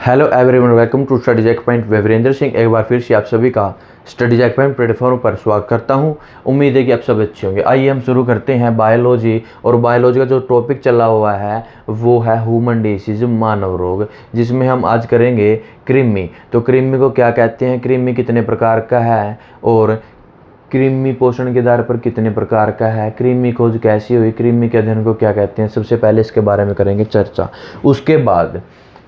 Hello everyone, welcome to Study Jack Point. Virendra Singh एक बार फिर से आप सभी का स्टडी जैक पॉइंट प्लेटफॉर्म पर स्वागत करता हूं। उम्मीद है कि आप सब अच्छे होंगे। आइए हम शुरू करते हैं बायोलॉजी। और बायोलॉजी का जो टॉपिक चला हुआ है वो है ह्यूमन डिसीज, मानव रोग, जिसमें हम आज करेंगे कृमि। तो कृमि को क्या कहते हैं, कृमि कितने प्रकार का है और कृमि पोषण के आधार पर कितने प्रकार का है, कृमि खोज कैसी हुई, कृमि के अध्ययन को क्या कहते हैं, सबसे पहले इसके बारे में करेंगे चर्चा। उसके बाद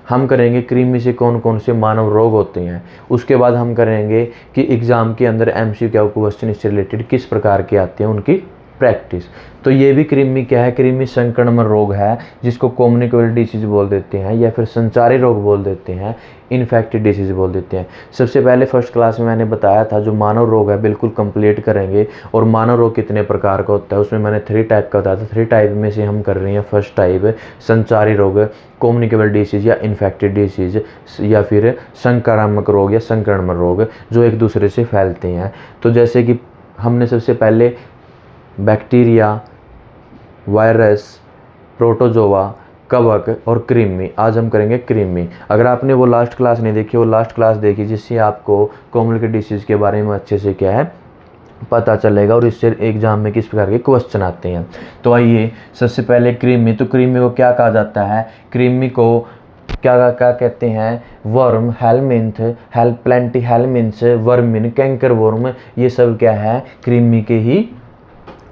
हम करेंगे कृमि से कौन कौन से मानव रोग होते हैं। उसके बाद हम करेंगे कि एग्ज़ाम के अंदर एमसीक्यू क्वेश्चन इससे रिलेटेड किस प्रकार के आते हैं, उनकी प्रैक्टिस। तो ये भी कृमि क्या है, कृमि संक्रमण रोग है, जिसको कम्युनिकेबल डिसीज बोल देते हैं या फिर संचारी रोग बोल देते हैं, इन्फेक्टेड डिसीज बोल देते हैं। सबसे पहले फर्स्ट क्लास में मैंने बताया था जो मानव रोग है बिल्कुल कंप्लीट करेंगे। और मानव रोग कितने प्रकार का होता है उसमें मैंने 3 टाइप का बताया था। 3 टाइप में से हम कर रहे हैं फर्स्ट टाइप संचारी रोग, कम्युनिकेबल डिसीज या इन्फेक्टेड डिसीज, या फिर संक्रामक रोग या संक्रमण रोग जो एक दूसरे से फैलते हैं। तो जैसे कि हमने सबसे पहले बैक्टीरिया, वायरस, प्रोटोजोआ, कवक और कृमि। आज हम करेंगे कृमि। अगर आपने वो लास्ट क्लास नहीं देखी, वो लास्ट क्लास देखी जिससे आपको कम्युनिकेबल डिसीज के बारे में अच्छे से क्या है पता चलेगा और इससे एग्जाम में किस प्रकार के क्वेश्चन आते हैं। तो आइए सबसे पहले कृमि। तो कृमि को क्या कहा जाता है, कृमि को क्या क्या कहते हैं, worm, helminth, plenty helminths, vermin, canker worm, ये सब क्या है कृमि के ही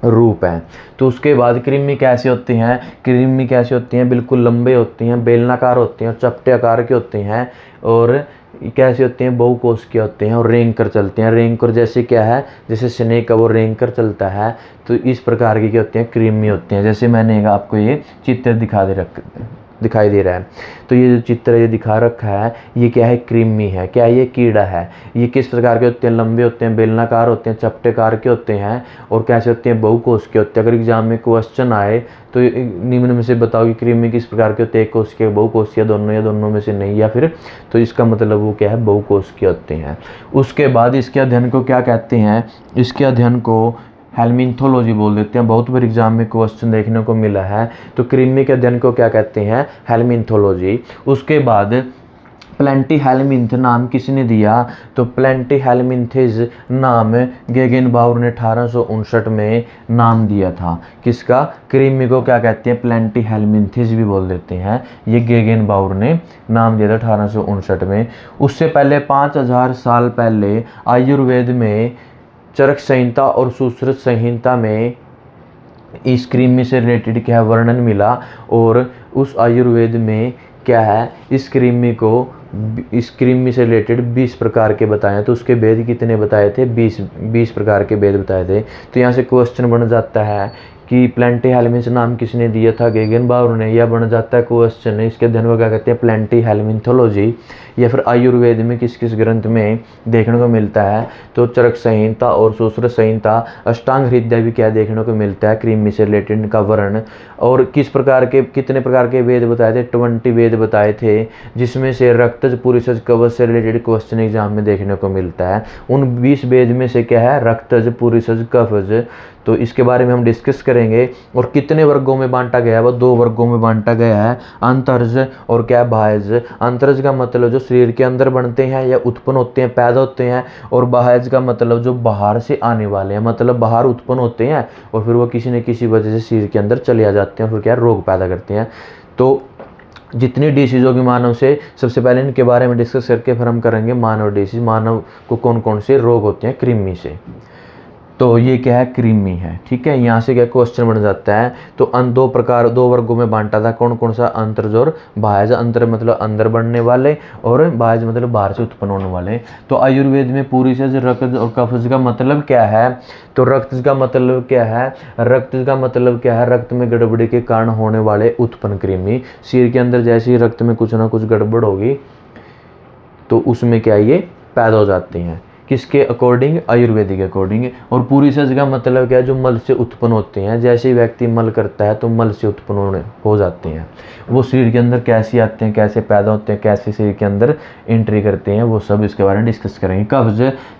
रूप हैं। तो उसके बाद कृमि कैसे होती हैं, कृमि कैसे होती हैं, बिल्कुल लंबे होती हैं, बेलनाकार होती हैं और चपटे आकार के होते हैं। और कैसे होते हैं, बहुकोशिकीय होते हैं और रेंग कर चलते हैं। रेंग कर जैसे क्या है, जैसे स्नेक का वो रेंग कर चलता है, तो इस प्रकार की क्या होती हैं कृमि होती हैं। जैसे मैंने आपको ये चित्र दिखाई दे रहा है। तो ये जो चित्र ये दिखा रखा है ये क्या है, कृमि है। क्या है, ये कीड़ा है। ये किस प्रकार के होते हैं, लंबे होते हैं, बेलनाकार होते हैं, चपटेकार के होते हैं और कैसे होते हैं, बहुकोशिकीय होते हैं। अगर एग्जाम में क्वेश्चन आए तो निम्न में से बताओ कि कृमि किस प्रकार के होते हैं, एक कोशिकीय, बहुकोशिकीय, दोनों या दोनों में से नहीं, या फिर तो इसका मतलब वो क्या है, बहुकोशिकीय होते हैं। उसके बाद इसके अध्ययन को क्या कहते हैं, इसके अध्ययन को हेलमिंथोलॉजी बोल देते हैं। बहुत बार एग्जाम में क्वेश्चन देखने को मिला है। तो कृमि के अध्ययन को क्या कहते हैं, हेलमिंथोलॉजी। उसके बाद प्लेंटी हेलमिंथ नाम किसने दिया, तो प्लेंटी हेलमिंथेज नाम गेगेनबाउर ने 1859 में नाम दिया था। किसका, कृमि को क्या कहते हैं, प्लेंटी हेलमिंथेज भी बोल देते हैं। ये गेगेनबाउर ने नाम दिया था 1859 में। उससे पहले 5000 साल पहले आयुर्वेद में चरक संहिता और सुश्रुत संहिता में इस कृमि से रिलेटेड क्या है वर्णन मिला। और उस आयुर्वेद में क्या है, इस कृमि से रिलेटेड 20 प्रकार के बताए। तो उसके भेद कितने बताए थे, 20 प्रकार के भेद बताए थे। तो यहाँ से क्वेश्चन बन जाता है कि प्लेंटी हेलमिंथ नाम किसने दिया था, गेगेनबाउर ने। या बन जाता है क्वेश्चन इसके अध्ययन को क्या कहते हैं, प्लेंटी हेलमिंथोलॉजी। या फिर आयुर्वेद में किस किस ग्रंथ में देखने को मिलता है, तो चरक संहिता और सुश्रुत संहिता, अष्टांग हृदय भी क्या देखने को मिलता है कृमि से रिलेटेड का वर्णन। और किस प्रकार के कितने प्रकार के वेद बताए थे, 20 वेद बताए थे, जिसमें से रक्तज, पुरुषज, कवच से रिलेटेड क्वेश्चन एग्जाम में देखने को मिलता है। उन 20 वेद में से क्या है, रक्तज, पुरुषज, कवच। तो इसके बारे में हम डिस्कस करेंगे। और कितने वर्गों में बांटा गया है, वो 2 वर्गों में बांटा गया है, अंतरज और क्या बाह्यज। अंतरज का मतलब जो शरीर के अंदर बनते हैं या उत्पन्न होते हैं, पैदा होते हैं। और बाह्यज का मतलब जो बाहर से आने वाले हैं, मतलब बाहर उत्पन्न होते हैं और फिर वो किसी न किसी वजह से शरीर के अंदर चले आ जाते हैं और फिर क्या रोग पैदा करते हैं। तो जितनी डिसीज होगी मानव से, सबसे पहले इनके बारे में डिस्कस करके फिर हम करेंगे मानव डिसीज, मानव को कौन कौन से रोग होते हैं कृमि से। तो ये क्या है, कृमि है। ठीक है, यहाँ से क्या क्वेश्चन बन जाता है। तो 2 वर्गों में बांटा था, कौन कौन सा, अंतरज और बाह्यज। अंतर मतलब अंदर बढ़ने वाले और बाह्यज मतलब बाहर से उत्पन्न होने वाले। तो आयुर्वेद में पुरुषज, रक्त और कफज का मतलब क्या है, तो रक्त का मतलब क्या है, रक्त में गड़बड़ी के कारण होने वाले उत्पन्न कृमि। शरीर के अंदर जैसे ही रक्त में कुछ ना कुछ गड़बड़ होगी तो उसमें क्या ये पैदा हो जाते हैं। किसके अकॉर्डिंग, आयुर्वेदिक के अकॉर्डिंग। और पुरीसज का मतलब क्या है, जो मल से उत्पन्न होते हैं। जैसे ही व्यक्ति मल करता है तो मल से उत्पन्न हो जाते हैं, वो शरीर के अंदर कैसे आते हैं, कैसे पैदा होते हैं, कैसे शरीर के अंदर एंट्री करते हैं, वो सब इसके बारे में डिस्कस करेंगे।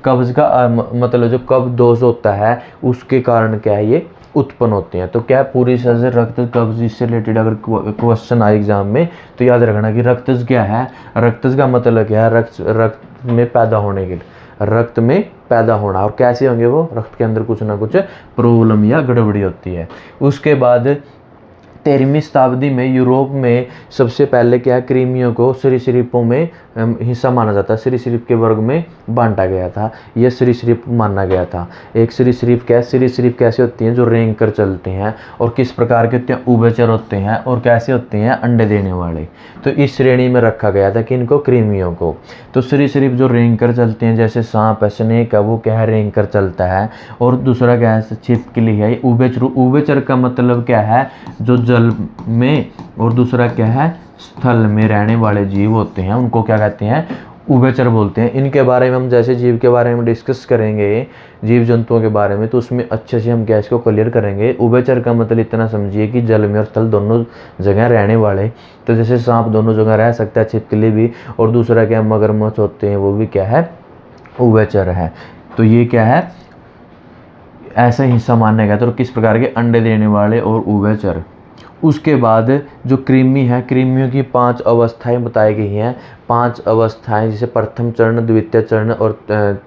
कब्ज का मतलब जो कब्ज दोष होता है उसके कारण क्या है ये उत्पन्न होते हैं। तो क्या पुरीसज रक्त कब्ज इससे रिलेटेड अगर क्वेश्चन आए एग्जाम में तो याद रखना कि रक्तज क्या है। रक्तज का मतलब क्या है, रक्त में पैदा होने के लिए, रक्त में पैदा होना। और कैसे होंगे वो, रक्त के अंदर कुछ ना कुछ प्रॉब्लम या गड़बड़ी होती है। उसके बाद 13वीं शताब्दी में यूरोप में सबसे पहले क्या है, कृमियों को सरीसृपों में हिस्सा माना जाता है, सरीसृप के वर्ग में बांटा गया था, यह सरीसृप माना गया था। एक सरीसृप कैसे होती हैं, जो रेंग कर चलते हैं। और किस प्रकार के होते हैं, उभयचर होते हैं। और कैसे होते हैं, अंडे देने वाले। तो इस श्रेणी में रखा गया था कि इनको, कृमियों को। तो सरीसृप जो रेंग कर चलते हैं, जैसे सांप है, स्नेक है, वो क्या है, रेंग कर चलता है। और दूसरा क्या है, छिपकली है, उभयचर। उभयचर का मतलब क्या है, जो जल में, और दूसरा क्या है, स्थल में रहने वाले जीव होते हैं, उनको क्या कहते हैं, उभयचर बोलते हैं। इनके बारे में हम जैसे जीव के बारे में डिस्कस करेंगे, जीव जंतुओं के बारे में, तो उसमें अच्छे से हम क्या इसको क्लियर करेंगे। उभयचर का मतलब इतना समझिए कि जल में और स्थल दोनों जगह रहने वाले। तो जैसे सांप दोनों जगह रह सकता है, छिपकली भी। और दूसरा क्या, मगरमच्छ होते हैं, वो भी क्या है, उभयचर है। तो ये क्या है, ऐसा हिस्सा माना गया था। तो किस प्रकार के, अंडे देने वाले और उभयचर। उसके बाद जो कृमि है, कृमियों की 5 अवस्थाएं बताई गई हैं। 5 अवस्थाएं, जैसे प्रथम चरण, द्वितीय चरण, और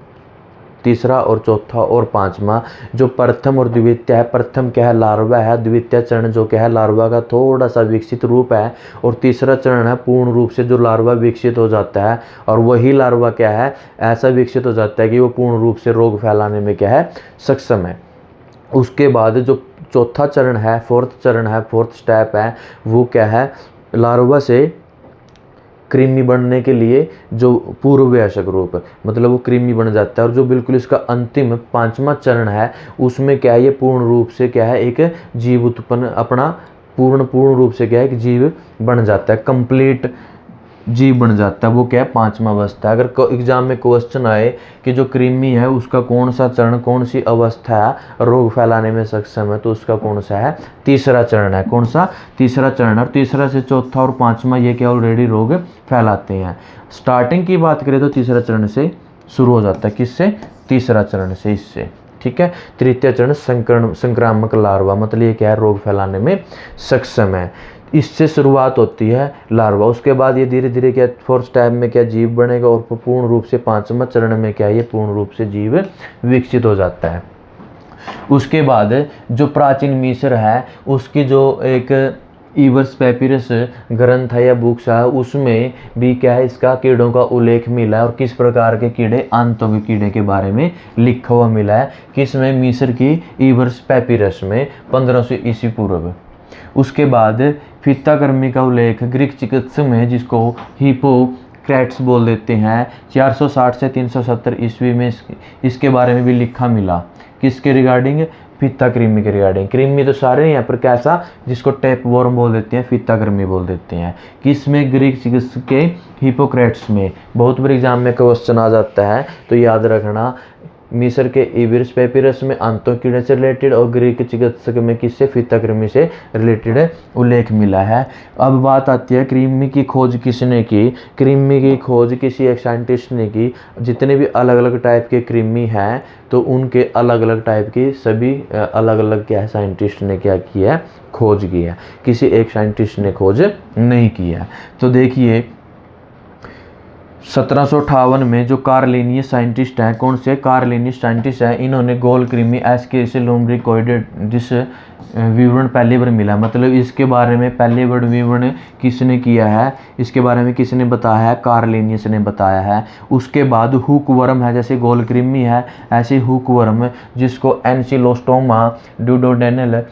तीसरा और चौथा और पांचवा। जो प्रथम और द्वितीय है, प्रथम क्या है, लार्वा है। द्वितीय चरण जो क्या है, लार्वा का थोड़ा सा विकसित रूप है। और तीसरा चरण है पूर्ण रूप से जो लार्वा विकसित हो जाता है। और वही लार्वा क्या है, ऐसा विकसित हो जाता है कि वो पूर्ण रूप से रोग फैलाने में क्या है, सक्षम है। उसके बाद जो चौथा चरण है, फोर्थ स्टेप है, वो क्या है, लार्वा से कृमि बनने के लिए जो पूर्ववयस्क रूप, मतलब वो कृमि बन जाता है। और जो बिल्कुल इसका अंतिम 5वां चरण है, उसमें क्या है, ये पूर्ण रूप से क्या है, एक जीव उत्पन्न, अपना पूर्ण रूप से क्या है, एक जीव बन जाता है, कंप्लीट जीव बन जाता है। वो क्या है, 5वां अवस्था। अगर एग्जाम में क्वेश्चन आए कि जो कृमि है उसका कौन सा चरण, कौन सी अवस्था है रोग फैलाने में सक्षम है, तो उसका कौन सा है, तीसरा चरण है। कौन सा, तीसरा चरण। और तीसरा से चौथा और पांचवा ये क्या ऑलरेडी रोग फैलाते हैं। स्टार्टिंग की बात करें तो तीसरा चरण से शुरू हो जाता है, किससे, तीसरा चरण से, इससे, ठीक है। तृतीय चरण संक्रामक लार्वा, मतलब ये क्या है, रोग फैलाने में सक्षम है। इससे शुरुआत होती है लार्वा। उसके बाद ये धीरे धीरे क्या, फोर्थ स्टेप में क्या, जीव बनेगा। और पूर्ण रूप से 5वां चरण में क्या, ये पूर्ण रूप से जीव विकसित हो जाता है। उसके बाद जो प्राचीन मिस्र है, उसकी जो एक इवर्स पेपिरस ग्रंथ है या बुक्स है, उसमें भी क्या है, इसका कीड़ों का उल्लेख मिला है। और किस प्रकार के कीड़े, आंतों के कीड़े के बारे में लिखा हुआ मिला है। किसमें, मिस्र की इवर्स पेपिरस में, 1500 ईस्वी पूर्व। उसके बाद फीताकृमि का उल्लेख ग्रीक चिकित्सक में, जिसको हिपोक्रेट्स बोल देते हैं, 460 से 370 ईस्वी में इसके बारे में भी लिखा मिला। किसके रिगार्डिंग, फीताकृमि के रिगार्डिंग। कृमि तो सारे हैं, पर कैसा, जिसको टेपवॉर्म बोल देते हैं, फीताकृमि बोल देते हैं। किसमें, ग्रीक चिकित्सक के हिपोक्रेट्स में। बहुत बार एग्जाम में क्वेश्चन आ जाता है, तो याद रखना, मिस्र के इवर्स पेपिरस में आंतों कीड़े से रिलेटेड, और ग्रीक चिकित्सक में किससे, फीताकृमि से रिलेटेड उल्लेख मिला है। अब बात आती है कृमि की खोज किसने की। कृमि की खोज किसी एक साइंटिस्ट ने की। जितने भी अलग अलग टाइप के कृमि हैं, तो उनके अलग अलग टाइप की सभी अलग अलग क्या है, साइंटिस्ट ने क्या किया है, खोज की है। किसी एक साइंटिस्ट ने खोज नहीं की है। तो देखिए 1758 में जो कार्लिनियस साइंटिस्ट हैं, कौन से कार्लिनियस साइंटिस्ट हैं, इन्होंने गोल कृमि एस्केरिस लुम्ब्रिकोइडेड, जिस विवरण पहली बार मिला, मतलब इसके बारे में पहली बार विवरण किसने किया है, इसके बारे में किसने बताया है, कार्लिनियस ने बताया है। उसके बाद हुकवर्म है, जैसे गोल कृमि है, ऐसे हुकवर्म जिसको एंसिलोस्टोमा ड्यूडोडेनल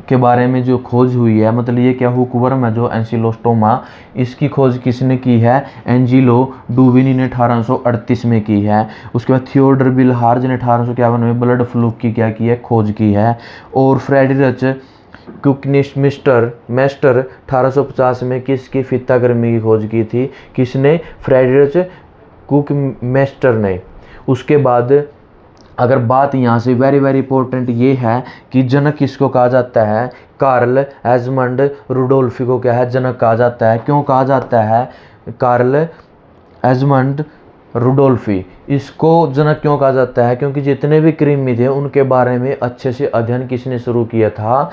के बारे में जो खोज हुई है, मतलब ये क्या, हुकवर्म है जो एंसिलोस्टोमा, इसकी खोज किसने की है, एंजिलो डुविनी ने 1838 में की है। उसके बाद थियोडर बिलहार्ज ने 1851 में ब्लड फ्लू की क्या की है, खोज की है। और फ्रेडरिच कुकनिस्मिस्टर मेस्टर 1850 में किसकी, फीताकृमि की खोज की थी। किसने, फ्रेडरिच कुकमेस्टर ने। उसके बाद अगर बात यहाँ से वेरी वेरी इंपॉर्टेंट ये है कि जनक किसको कहा जाता है, कार्ल एजमंड रुडोल्फी को क्या है, जनक कहा जाता है। क्यों कहा जाता है कार्ल एजमंड रुडोल्फी, इसको जनक क्यों कहा जाता है? क्योंकि जितने भी कृमि थे उनके बारे में अच्छे से अध्ययन किसने शुरू किया था,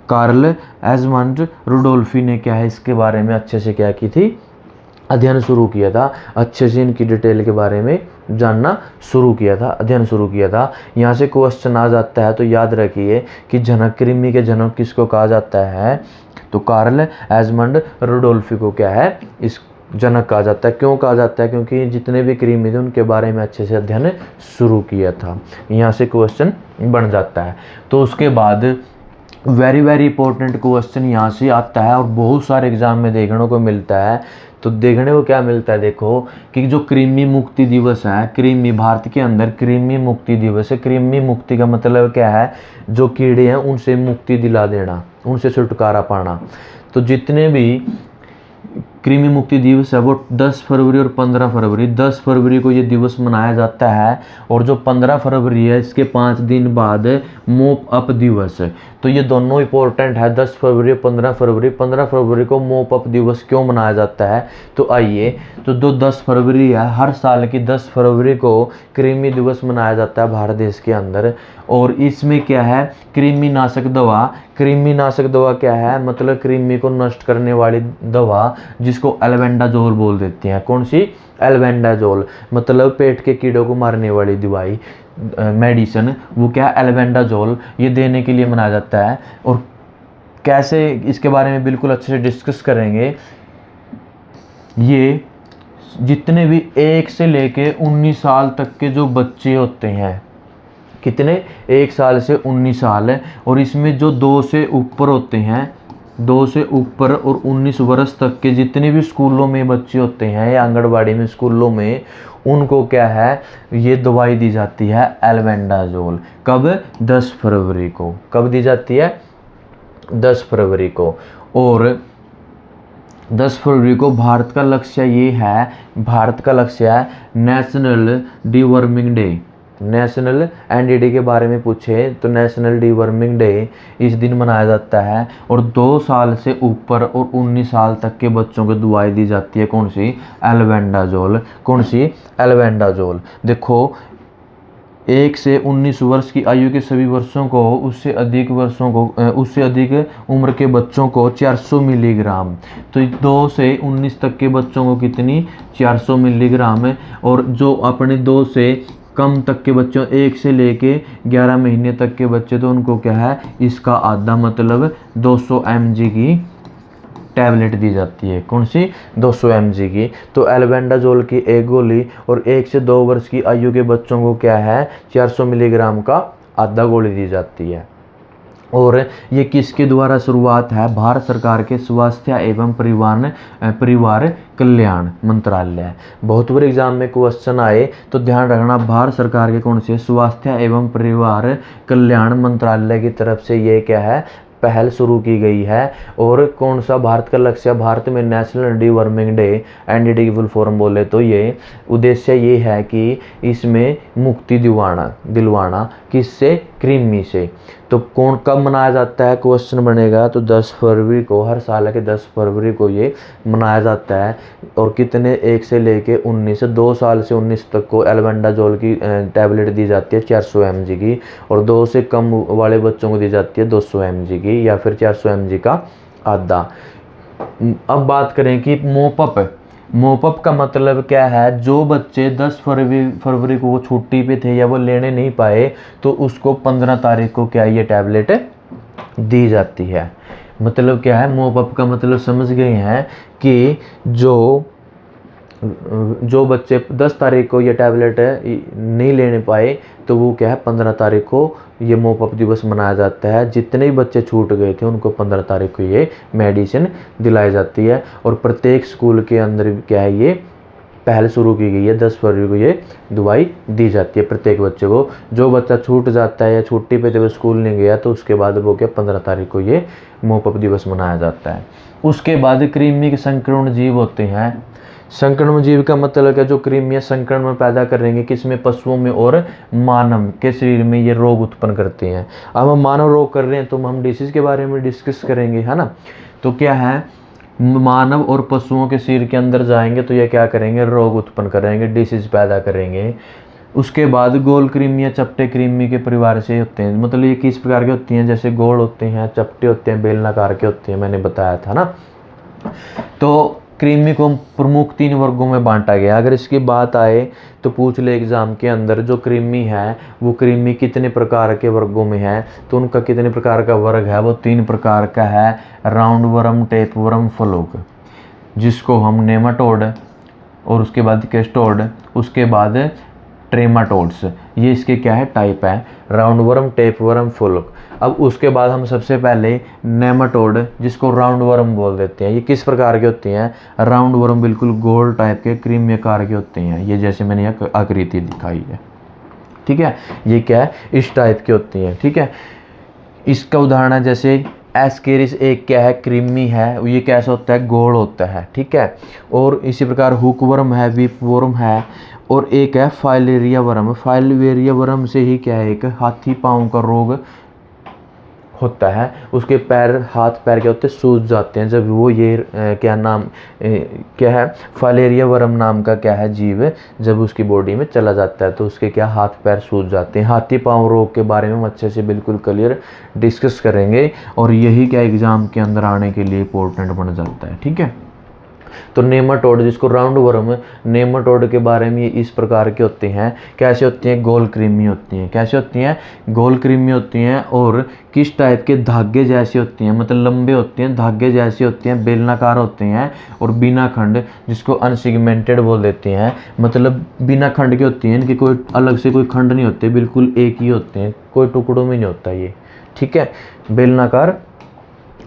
कार्ल एजमंड रुडोल्फी ने क्या है इसके बारे में अच्छे से क्या की थी, अध्ययन शुरू किया था, अच्छे से इनकी डिटेल के बारे में जानना शुरू किया था, अध्ययन शुरू किया था। यहाँ से क्वेश्चन आ जाता है तो याद रखिए कि जनक, कृमि के जनक किसको कहा जाता है, तो कार्ल एजमंड रुडोल्फी को क्या है इस जनक कहा जाता है। क्यों कहा जाता है? क्योंकि जितने भी कृमि थे उनके बारे में अच्छे से अध्ययन शुरू किया था। यहाँ से क्वेश्चन बन जाता है। तो उसके बाद वेरी वेरी इंपॉर्टेंट क्वेश्चन यहाँ से आता है और बहुत सारे एग्जाम में देखने को मिलता है। तो देखने को क्या मिलता है, देखो कि जो कृमि मुक्ति दिवस है, कृमि भारत के अंदर कृमि मुक्ति दिवस है। कृमि मुक्ति का मतलब क्या है, जो कीड़े हैं उनसे मुक्ति दिला देना, उनसे छुटकारा पाना। तो जितने भी कृमि मुक्ति दिवस है वो 10 फरवरी और 15 फरवरी, 10 फरवरी को ये दिवस मनाया जाता है और जो 15 फरवरी है इसके 5 दिन बाद मोप अप दिवस है। तो ये दोनों इंपॉर्टेंट है, 10 फरवरी और 15 फरवरी। 15 फरवरी को मोप अप दिवस क्यों मनाया जाता है, तो आइए, तो जो 10 फरवरी है, हर साल की 10 फरवरी को कृमि दिवस मनाया जाता है भारत देश के अंदर। और इसमें क्या है, कृमिनाशक दवा, कृमिनाशक दवा क्या है, मतलब कृमि को नष्ट करने वाली दवा जिसको एल्बेंडाजोल बोल देते हैं। कौन सी? एल्बेंडाजोल, मतलब पेट के कीड़ों को मारने वाली दवाई, मेडिसिन, वो क्या है, एल्बेंडाजोल, ये देने के लिए मनाया जाता है। और कैसे, इसके बारे में बिल्कुल अच्छे से डिस्कस करेंगे। ये जितने भी 1 से लेके 19 साल तक के जो बच्चे होते हैं, कितने, 1 साल से 19 साल है, और इसमें जो 2 से ऊपर होते हैं, 2 से ऊपर और 19 वर्ष तक के जितने भी स्कूलों में बच्चे होते हैं या आंगनबाड़ी में, स्कूलों में, उनको क्या है, ये दवाई दी जाती है एल्बेंडाजोल। कब? 10 फरवरी को। कब दी जाती है? 10 फरवरी को। और 10 फरवरी को भारत का लक्ष्य ये है, भारत का लक्ष्य है national deworming day. National Ndidi के बारे में पूछे तो नेशनल डीवर्मिंग डे इस दिन मनाया जाता है। और 2 साल से ऊपर और 19 साल तक के बच्चों को दवाई दी जाती है। कौन सी? एल्बेंडाजोल। कौन सी? एल्बेंडाजोल। देखो, 1 से 19 वर्ष की आयु के सभी वर्षों को, उससे अधिक वर्षों को, उससे अधिक उम्र के बच्चों को 400 मिलीग्राम। तो 2 से 19 तक के बच्चों को कितनी? 400 मिलीग्राम है। और जो अपने 2 से कम तक के बच्चों, 1 से लेके 11 महीने तक के बच्चे, तो उनको क्या है, इसका आधा, मतलब 200 mg की टैबलेट दी जाती है। कौन सी? 200 mg की। तो एल्बेंडाजोल की एक गोली, और 1 से 2 वर्ष की आयु के बच्चों को क्या है, 400 मिलीग्राम का आधा गोली दी जाती है। और ये किसके द्वारा शुरुआत है? भारत सरकार के स्वास्थ्य एवं परिवार कल्याण मंत्रालय। बहुत बार एग्जाम में क्वेश्चन आए तो ध्यान रखना, भारत सरकार के कौन से? स्वास्थ्य एवं परिवार कल्याण मंत्रालय की तरफ से ये क्या है, पहल शुरू की गई है। और कौन सा भारत का लक्ष्य? भारत में नेशनल डीवर्मिंग डे, एनडीडी की फुल फॉर्म बोले तो ये उद्देश्य ये है कि इसमें मुक्ति दिलवाना किससे? कृमि से। तो कौन, कब मनाया जाता है, क्वेश्चन बनेगा, तो 10 फरवरी को, हर साल के 10 फरवरी को ये मनाया जाता है। और कितने? 1 से लेके 19, 2 साल से 19 तक को एल्बेंडाजोल की टैबलेट दी जाती है 400 mg की, और 2 से कम वाले बच्चों को दी जाती है 200 mg की, या फिर 400 mg का आधा। अब बात करें कि मोपअप, मोपअप का मतलब क्या है? जो बच्चे 10 फरवरी को वो छुट्टी पे थे या वो लेने नहीं पाए, तो उसको 15 तारीख को क्या, ये टैबलेट दी जाती है। मतलब क्या है, मोपअप का मतलब समझ गए हैं कि जो बच्चे 10 तारीख को ये टैबलेट नहीं लेने पाए, तो वो क्या है, 15 तारीख को ये मोपअप दिवस मनाया जाता है। जितने भी बच्चे छूट गए थे उनको 15 तारीख को ये मेडिसिन दिलाई जाती है। और प्रत्येक स्कूल के अंदर क्या है, ये पहल शुरू की गई है, 10 फरवरी को ये दवाई दी जाती है प्रत्येक बच्चे को। जो बच्चा छूट जाता है या छुट्टी पे जब स्कूल नहीं गया, तो उसके बाद वो क्या, 15 तारीख को ये मोपअप दिवस मनाया जाता है। उसके बाद कृमि के संक्रमण जीव होते हैं, संक्रमण जीव का मतलब है जो कृमियां संक्रमण पैदा करेंगे किसमें, पशुओं में और मानव के शरीर में ये रोग उत्पन्न करते हैं। अब हम मानव रोग कर रहे हैं तो हम डिसीज के बारे में डिस्कस करेंगे, है ना। तो क्या है, मानव और पशुओं के शरीर के अंदर जाएंगे तो ये क्या करेंगे, रोग उत्पन्न करेंगे, डिसीज पैदा करेंगे। उसके बाद गोल कृमियां चपटे कृमि के परिवार से होते हैं। मतलब ये किस प्रकार के होती हैं, जैसे गोल होते हैं, चपटे होते हैं, बेलनाकार के होते हैं, मैंने बताया था ना। तो कृमि को प्रमुख 3 वर्गों में बांटा गया। अगर इसकी बात आए तो पूछ ले एग्जाम के अंदर, जो कृमि है वो कृमि कितने प्रकार के वर्गों में है, तो उनका कितने प्रकार का वर्ग है, वो 3 प्रकार का है। Round worm, tape worm, fluke, जिसको हम नेमाटोड और उसके बाद केस्टोड, उसके बाद ट्रेमाटोड्स, ये इसके क्या है, टाइप है, round worm, tape worm, fluke. अब उसके बाद हम सबसे पहले नेमाटोड, जिसको राउंड वर्म बोल देते हैं, ये किस प्रकार के होते हैं, राउंड वर्म बिल्कुल गोल टाइप के क्रीमी आकार के होते हैं। ये जैसे मैंने यह आकृति दिखाई है, ठीक है, ये क्या है, इस टाइप के होती हैं, ठीक है। इसका उदाहरण है जैसे एस्केरिस, एक क्या है, क्रीमी है, ये कैसा होता है, गोल होता है, ठीक है। और इसी प्रकार हुक वर्म है, वीप वर्म है, और एक है फाइलेरिया वर्म। फाइलेरिया वर्म से ही क्या है, एक हाथी पाँव का रोग होता है। उसके पैर, हाथ पैर क्या होते हैं, सूज जाते हैं जब वो ये क्या नाम क्या है, फाइलेरिया वर्म नाम का क्या है जीव, जब उसकी बॉडी में चला जाता है तो उसके क्या हाथ पैर सूज जाते हैं। हाथी पाँव रोग के बारे में हम अच्छे से बिल्कुल क्लियर डिस्कस करेंगे, और यही क्या एग्जाम के अंदर आने के लिए इंपॉर्टेंट बन जाता है, ठीक है। तो नेमाटोड, जिसको राउंड वर्म, नेमाटोड के बारे में ये इस प्रकार के होते हैं। कैसे होती हैं, गोल कृमि होती हैं। कैसे होती हैं, गोल कृमि होती हैं, और किस टाइप के, धागे जैसी होती हैं, मतलब लंबे होते हैं, धागे जैसी होती हैं, बेलनाकार होते हैं, और बिना खंड, जिसको अनसेगमेंटेड बोल देते हैं, मतलब बिना खंड के होती हैं, इनके कोई अलग से कोई खंड नहीं होते, बिल्कुल एक ही होते हैं, कोई टुकड़ों में नहीं होता ये, ठीक है, बेलनाकार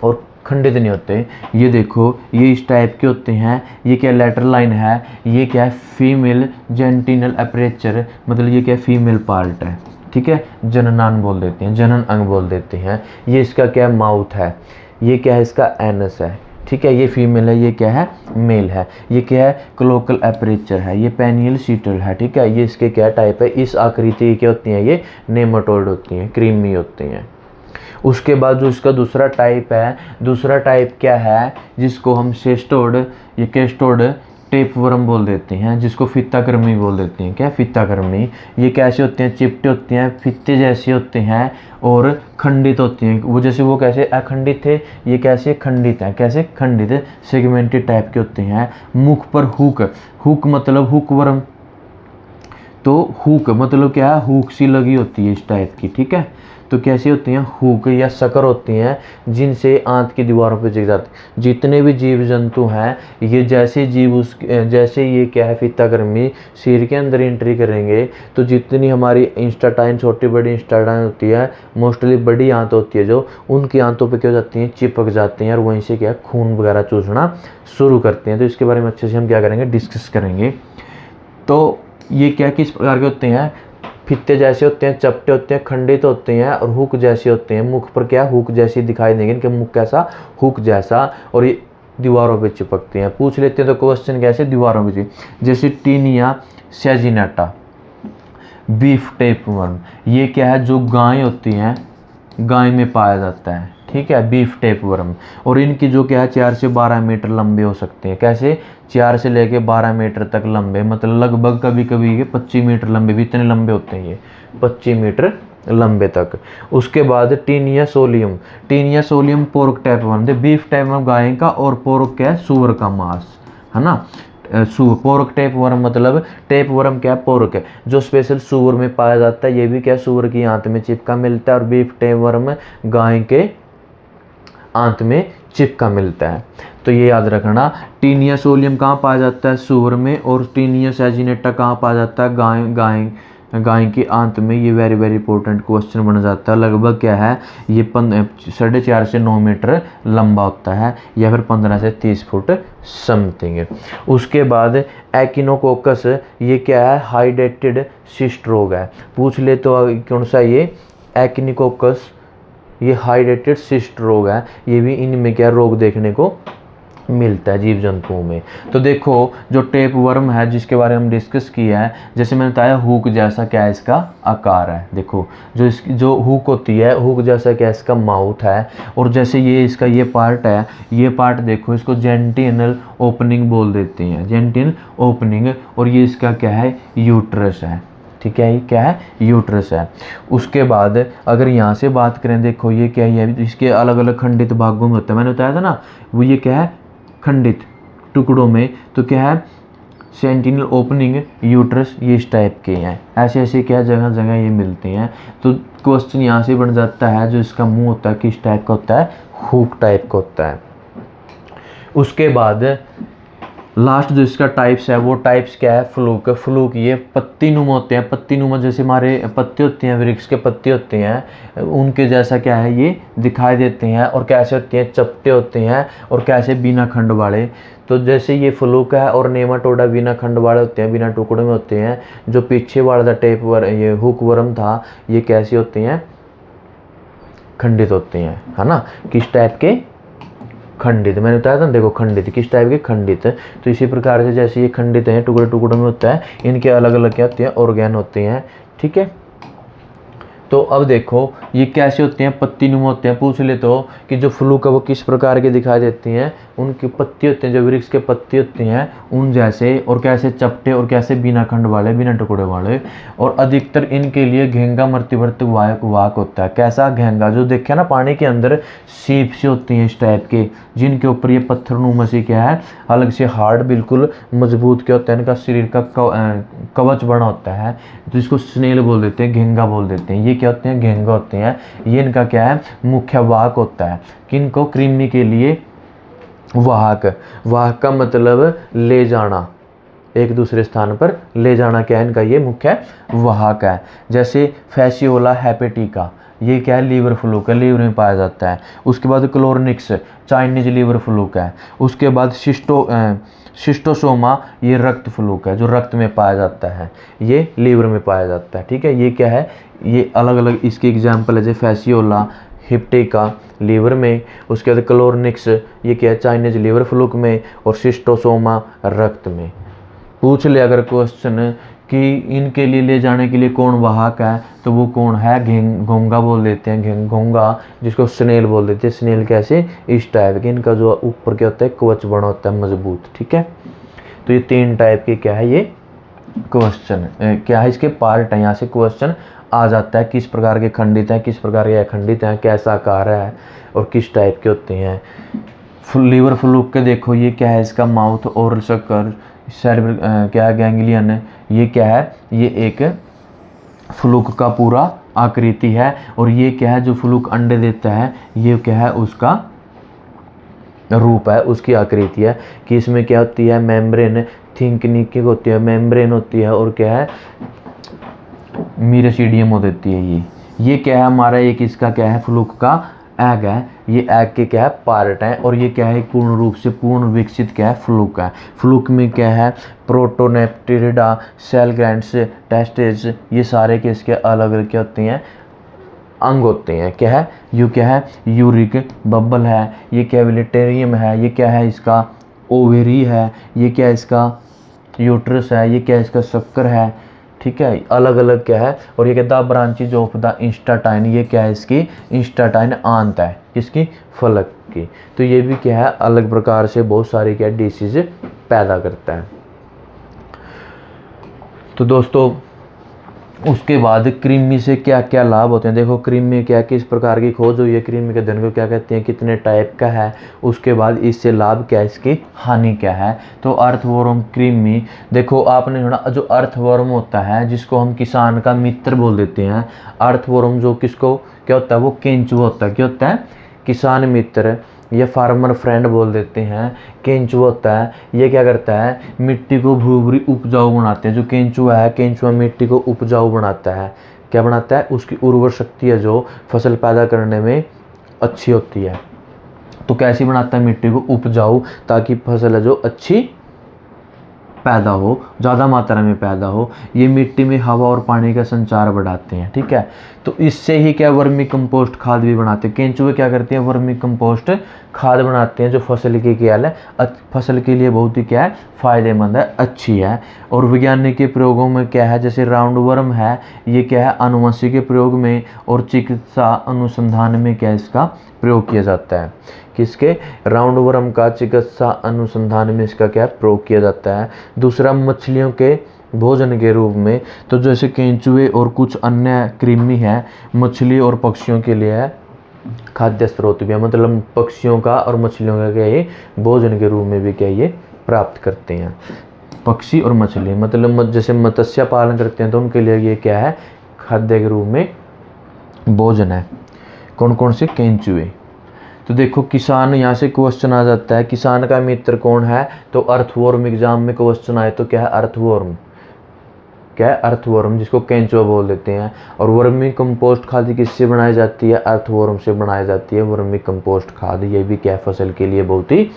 और खंडित नहीं होते। ये देखो, ये इस टाइप के होते हैं। ये क्या, लेटर लाइन है, ये क्या है, फीमेल जेंटिनल अपर्चर, मतलब ये क्या, फीमेल पार्ट है, ठीक है, जननांग बोल देते हैं, जनन अंग बोल देते हैं। ये इसका क्या, माउथ है, ये क्या है, इसका एनस है, ठीक है, ये फीमेल है, ये क्या है, मेल है। ये क्या है, क्लोकल अपर्चर है, ये पेनियल सीटल है, ठीक है, ये इसके क्या टाइप है, इस आकृति के होती हैं, ये नेमाटोड होती हैं, क्रीमी होती हैं। उसके बाद जो इसका दूसरा टाइप है, दूसरा टाइप क्या है, जिसको हम सेस्टोड, ये केस्टोड टेप वर्म बोल देते हैं, जिसको फित्ताकृमि बोल देते हैं। क्या, फित्ताकृमि, ये कैसे होते हैं, चिपटे होते हैं, फित्ते जैसे होते हैं, और खंडित होते हैं। वो जैसे वो कैसे अखंडित थे, ये कैसे खंडित है, कैसे खंडित, सेगमेंटेड टाइप के होते हैं। मुख पर हुक, हुक मतलब हुक वर्म, तो हुक मतलब क्या है, हुक सी लगी होती है इस टाइप की, ठीक है। तो कैसे होती हैं, हुक या सकर होती हैं, जिनसे आंत की दीवारों पर चिपक जाते हैं। जितने भी जीव जंतु हैं, ये जैसे जीव जैसे ये क्या है, फित्ताकृमि शरीर के अंदर एंट्री करेंगे, तो जितनी हमारी इंस्टाटाइन, छोटी बड़ी इंस्टाटाइन होती है, मोस्टली बड़ी आंत होती है जो, उनकी आंतों पे क्या हो जाती हैं, चिपक जाते हैं, और वहीं से क्या, खून वगैरह चूसना शुरू करते हैं। तो इसके बारे में अच्छे से हम क्या करेंगे, डिस्कस करेंगे। तो ये क्या, किस प्रकार के होते हैं, फित्ते जैसे होते हैं, चपटे होते हैं, खंडित होते हैं, और हुक जैसे होते हैं। मुख पर क्या, हुक जैसी दिखाई देंगे, इनके मुख कैसा, हुक जैसा, और ये दीवारों पे चिपकते हैं। पूछ लेते हैं तो क्वेश्चन कैसे, दीवारों पे, जैसे taenia saginata, beef tape worm, ये क्या है, जो गाय होती हैं, गाय में पाया जाता है, ठीक है, बीफ टेप वर्म। और इनकी जो क्या है, 4 से 12 मीटर लंबे हो सकते हैं। कैसे, 4 से लेके 12 मीटर तक लंबे, मतलब लगभग कभी कभी ये 25 मीटर लंबे भी, इतने लंबे होते हैं ये, 25 मीटर लंबे तक। उसके बाद taenia solium, taenia solium pork type worm, beef type worm गाय का, और पोर्क क्या है, सूअर का मांस, है ना। पोर्क टेप वर्म मतलब, टेप वर्म क्या, पोर्क है, जो स्पेशल सूअर में पाया जाता है। ये भी क्या, सूअर की आंत में चिपका मिलता है, और बीफ टेप वर्म गाय के आंत में चिपका मिलता है। तो ये याद रखना, टीनिया सोलियम कहाँ पाया जाता है, सूअर में, और टीनिया सैजिनेटा कहाँ पाया जाता है, गाय की आंत में। ये वेरी वेरी इंपॉर्टेंट क्वेश्चन बन जाता है। लगभग क्या है, ये 4.5 से 9 मीटर लंबा होता है, या फिर 15 से 30 फुट समथिंग। उसके बाद एकिनोकोकस, ये क्या है, हाइडेटेड सिस्ट रोग है। पूछ ले तो कौन सा, ये एकिनोकोकस, ये हाइडेटेड सिस्ट रोग है। ये भी इनमें क्या रोग देखने को मिलता है जीव जंतुओं में। तो देखो जो टेप वर्म है जिसके बारे में हम डिस्कस किया है, जैसे मैंने बताया हुक जैसा क्या है इसका आकार है। देखो जो इसकी जो हुक होती है, हुक जैसा क्या इसका माउथ है, और जैसे ये इसका ये पार्ट है, ये पार्ट देखो इसको जेंटिनल ओपनिंग बोल देते हैं, जेंटिनल ओपनिंग। और ये इसका क्या है, यूट्रस है। ठीक है, ये क्या है, यूट्रस है। उसके बाद अगर यहाँ से बात करें, देखो ये क्या है, इसके अलग अलग खंडित भागों में होता है, मैंने बताया था ना, वो ये क्या है, खंडित टुकड़ों में। तो क्या है, सेंटिनल ओपनिंग, यूट्रस, ये इस टाइप के हैं। ऐसे ऐसे क्या जगह जगह ये मिलते हैं। तो क्वेश्चन यहाँ से बन जाता है, जो इसका मुंह होता है किस टाइप का होता है, हुक टाइप का होता है। उसके बाद लास्ट जो इसका टाइप्स है, वो टाइप्स क्या है, फ्लूक। फ्लूक ये पत्ती नुमा होते हैं, पत्ती नुमा जैसे हमारे पत्ते होते हैं, वृक्ष के पत्ते होते हैं, उनके जैसा क्या है ये दिखाई देते हैं। और कैसे होते हैं, चपटे होते हैं, और कैसे बिना खंड वाले। तो जैसे ये फ्लूक है, और नेमाटोडा बिना खंड वाले होते हैं, बिना टुकड़े में होते हैं। जो पीछे वाला टेप ये हुक वर्म था, ये कैसे होते हैं, खंडित होते हैं, है ना। किस टाइप के, खंडित। मैंने बताया था, देखो खंडित किस टाइप के, खंडित। तो इसी प्रकार से जैसे ये खंडित हैं, टुकड़े टुकड़ों में होता है, इनके अलग अलग क्या होते हैं, ऑर्गेन होते हैं। ठीक है, तो अब देखो ये कैसे होते हैं, पत्ती नुमा होते हैं। पूछ ले तो कि जो फ्लूक है वो किस प्रकार के दिखाई देती हैं, उनकी पत्ती होते हैं, जो वृक्ष के पत्ते होते हैं उन जैसे, और कैसे चपटे, और कैसे बिना खंड वाले, बिना टुकड़े वाले। और अधिकतर इनके लिए घेंगा मृत्युवर्तक वाहक होता है। कैसा, घेंगा, जो देखे ना पानी के अंदर सीप से होती हैं इस टाइप के, जिनके ऊपर ये पत्थर नुमा से क्या है, अलग से हार्ड बिल्कुल मजबूत क्या होता है, इनका शरीर का कवच बना होता है। तो इसको स्नेल बोल देते हैं, घेंगा बोल देते हैं। ये क्या होते हैं, घेंगा होते हैं। ये इनका क्या है, मुख्य वाहक होता है। किनको, कृमि के लिए वाहक। वाहक का मतलब ले जाना, एक दूसरे स्थान पर ले जाना, क्या है इनका ये मुख्य वाहक है। जैसे फैसियोला हेपेटिका, ये क्या है, लीवर फ्लूक है, लीवर में पाया जाता है। उसके बाद क्लोरनिक्स, चाइनीज लीवर फ्लूक है। उसके बाद शिस्टोसोमा, ये रक्त फ्लूक है, जो रक्त में पाया जाता है, ये लीवर में पाया जाता है। ठीक है, ये क्या है, ये अलग अलग इसके एग्जाम्पल है, जैसे फैसियोला हिप्टिका लीवर में, उसके बाद क्लोरनिक्स ये क्या है, चाइनीज लीवर फ्लूक में, और शिस्टोसोमा रक्त में। पूछ ले अगर क्वेश्चन कि इनके लिए ले जाने के लिए कौन वाहक है, तो वो कौन है, घोंगा बोल देते हैं, घोंगा, जिसको स्नेल बोल देते हैं। स्नेल कैसे, इस टाइप के, इनका जो ऊपर क्या होता है, कवच बना होता है मजबूत। ठीक है, तो ये 3 टाइप के क्या है, ये क्वेश्चन क्या है, इसके पार्ट है। यहाँ से क्वेश्चन आ जाता है, किस प्रकार के खंडित हैं, किस प्रकार के अखंडित हैं, कैसा आकार है, और किस टाइप के होते हैं। लीवर फ्लूक के देखो ये क्या है, इसका माउथ, ओरल शक्कर, सेरेब्रल क्या है, गैंग्लियन, ये क्या है, ये एक फ्लूक का पूरा आकृति है। और ये क्या है, जो फ्लूक अंडे देता है, ये क्या है, उसका रूप है, उसकी आकृति है। कि इसमें क्या होती है, मेम्ब्रेन थिंकनिक होती है, मेम्ब्रेन होती है, और क्या है, मीरेसिडियम हो देती है। ये क्या है हमारा, एक इसका क्या है, फ्लूक का एग है। ये एग के क्या है, पार्ट है। और ये क्या है, पूर्ण रूप से पूर्ण विकसित क्या है, फ्लूक है। फ्लूक में क्या है, प्रोटोनेप्टेरिडा, सेल ग्लैंड्स, टेस्टेज, ये सारे के इसके अलग अलग क्या होते हैं, अंग होते हैं। क्या है, यू क्या है, यूरिक बबल है, ये क्या विलिटेरियम है, ये क्या है इसका, ओवेरी है, ये क्या है इसका, यूट्रस है, ये क्या है इसका, शक्कर है। ठीक है, अलग अलग क्या है। और ये कहता है ब्रांचेज ऑफ द इंस्टाटाइन, ये क्या है इसकी, इंस्टाटाइन आंत है, किसकी, फलक की। तो ये भी क्या है, अलग प्रकार से बहुत सारी क्या डिसीज पैदा करता है। तो दोस्तों उसके बाद कृमि से क्या क्या लाभ होते हैं। देखो कृमि क्या, किस प्रकार की खोज हुई है, कृमि के धन को क्या कहते हैं, कितने टाइप का है। उसके बाद इससे लाभ क्या है, इसकी हानि क्या है। तो अर्थवर्म कृमि, देखो आपने सुना, जो अर्थवर्म होता है जिसको हम किसान का मित्र बोल देते हैं, अर्थवर्म जो किसको क्या होता है, वो केंचुआ होता है। क्या होता है, किसान मित्र या फार्मर फ्रेंड बोल देते हैं। केंचुआ होता है, ये क्या करता है, मिट्टी को भूभरी उपजाऊ बनाते हैं। जो केंचुआ है, केंचुआ मिट्टी को उपजाऊ बनाता है। क्या बनाता है, उसकी उर्वर शक्ति है जो फसल पैदा करने में अच्छी होती है। तो कैसी बनाता है, मिट्टी को उपजाऊ, ताकि फसल है जो अच्छी पैदा हो, ज़्यादा मात्रा में पैदा हो। ये मिट्टी में हवा और पानी का संचार बढ़ाते हैं, ठीक है। तो इससे ही क्या वर्मी कंपोस्ट खाद भी बनाते हैं। केंचुए क्या करते हैं, वर्मी कंपोस्ट खाद बनाते हैं, जो फसल की क्या है, फसल के लिए बहुत ही क्या है, फायदेमंद है, अच्छी है। और वैज्ञानिक के प्रयोगों में क्या है, जैसे राउंड वर्म है, ये क्या है, आनुवंशिक के प्रयोग में और चिकित्सा अनुसंधान में क्या इसका प्रयोग किया जाता है। किसके, राउंड वर्म का चिकित्सा अनुसंधान में इसका क्या प्रयोग किया जाता है। दूसरा, मछलियों के भोजन के रूप में, तो जैसे केंचुए और कुछ अन्य कृमि है, मछली और पक्षियों के लिए है खाद्य स्रोत भी है, मतलब पक्षियों का और मछलियों का क्या ये भोजन के रूप में भी क्या ये प्राप्त करते हैं। पक्षी और मछली, मतलब जैसे मत्स्य पालन करते हैं तो उनके लिए ये क्या है, खाद्य के रूप में भोजन है। कौन कौन से, केंचुए। तो देखो किसान, यहाँ से क्वेश्चन आ जाता है, किसान का मित्र कौन है, तो अर्थवर्म। एग्जाम में क्वेश्चन आए तो क्या है, अर्थवर्म। क्या है, अर्थवर्म, जिसको केंचुआ बोल देते हैं। और वर्मी कंपोस्ट खाद किससे बनाई जाती है, अर्थवर्म से बनाई जाती है वर्मी कंपोस्ट खाद। ये भी क्या है, फसल के लिए बहुत ही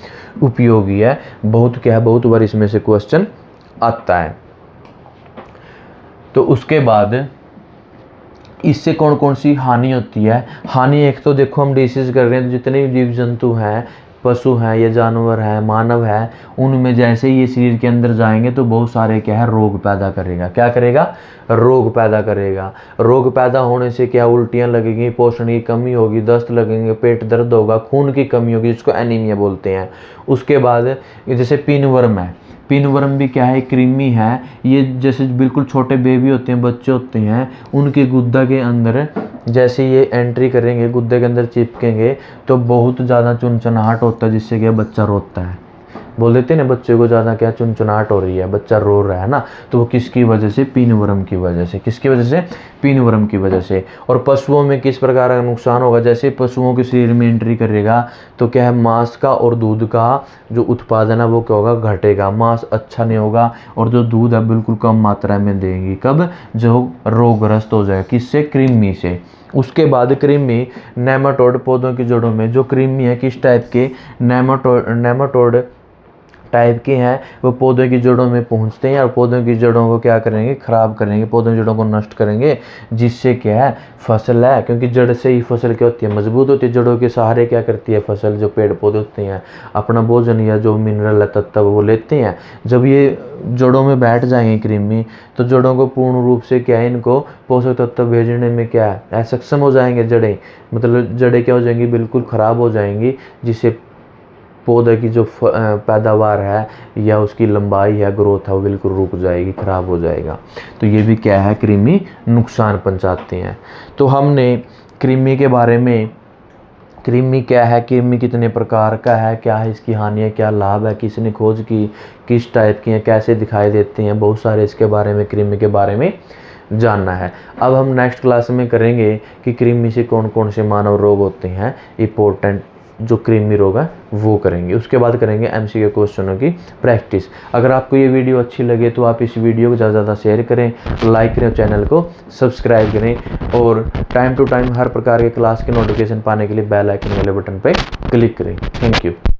उपयोगी है। बहुत क्या है, बहुत बार इसमें से क्वेश्चन आता है। तो उसके बाद इससे कौन कौन सी हानि होती है। हानि एक तो देखो हम डिसीज कर रहे हैं, तो जितने भी जीव जंतु हैं, पशु हैं या जानवर हैं, मानव है, उनमें जैसे ही ये शरीर के अंदर जाएंगे तो बहुत सारे क्या है, रोग पैदा करेगा। क्या करेगा, रोग पैदा करेगा। रोग पैदा होने से क्या, उल्टियाँ लगेंगी, पोषण की कमी होगी, दस्त लगेंगे, पेट दर्द होगा, खून की कमी होगी, जिसको एनीमिया बोलते हैं। उसके बाद जैसे पिनवर्म है, पिनवर्म भी क्या है, कृमि है। ये जैसे बिल्कुल छोटे बेबी होते हैं, बच्चे होते हैं, उनके गुद्दा के अंदर जैसे ये एंट्री करेंगे, गुद्दे के अंदर चिपकेंगे तो बहुत ज़्यादा चुनचुनाहट होता है, जिससे क्या बच्चा रोता है। बोल देते हैं ना, बच्चे को ज़्यादा क्या चुनचुनाहट हो रही है, बच्चा रो रहा है ना, तो वो किसकी वजह से, पिनवर्म की वजह से। किसकी वजह से, पिनवर्म की वजह से। और पशुओं में किस प्रकार का नुकसान होगा, जैसे पशुओं के शरीर में एंट्री करेगा तो क्या है, मांस का और दूध का जो उत्पादन है वो क्या होगा, घटेगा। मांस अच्छा नहीं होगा और जो दूध है बिल्कुल कम मात्रा में देंगी। कब, जो रोगग्रस्त हो जाएगा, किससे, कृमि से। उसके बाद कृमि, नेमाटोड, पौधों की जड़ों में जो कृमि है, किस टाइप के, नेमाटोड टाइप के हैं, वो पौधों की जड़ों में पहुंचते हैं और पौधों की जड़ों को क्या करेंगे, खराब करेंगे, पौधों की जड़ों को नष्ट करेंगे, जिससे क्या है, फसल है, क्योंकि जड़ से ही फसल क्या होती है, मजबूत होती है। जड़ों के सहारे क्या करती है फसल, जो पेड़ पौधे होते हैं, अपना भोजन या जो मिनरल है, तत्व वो लेते हैं। जब ये जड़ों में बैठ जाएंगे कृमि, तो जड़ों को पूर्ण रूप से क्या है, इनको पोषक तत्व भेजने में क्या है, असक्षम हो जाएंगे जड़ें, मतलब जड़ें क्या हो जाएंगी, बिल्कुल ख़राब हो जाएंगी, जिससे पौधे की जो पैदावार है या उसकी लंबाई है, ग्रोथ है, वो बिल्कुल रुक जाएगी, ख़राब हो जाएगा। तो ये भी क्या है, कृमि नुकसान पहुंचाते हैं। तो हमने कृमि के बारे में, कृमि क्या है, कृमि कितने प्रकार का है, क्या है इसकी हानियाँ, क्या लाभ है, किसने खोज की, किस टाइप की है, कैसे दिखाई देते हैं, बहुत सारे इसके बारे में, कृमि के बारे में जानना है। अब हम नेक्स्ट क्लास में करेंगे कि कृमि से कौन कौन से मानव रोग होते हैं, इंपॉर्टेंट जो कृमि रोग है वो करेंगे। उसके बाद करेंगे एमसीक्यू क्वेश्चनों की प्रैक्टिस। अगर आपको ये वीडियो अच्छी लगे तो आप इस वीडियो को ज़्यादा से ज़्यादा शेयर करें, लाइक करें, चैनल को सब्सक्राइब करें और टाइम टू टाइम हर प्रकार के क्लास के नोटिफिकेशन पाने के लिए बेल आइकन वाले बटन पर क्लिक करें। Thank you.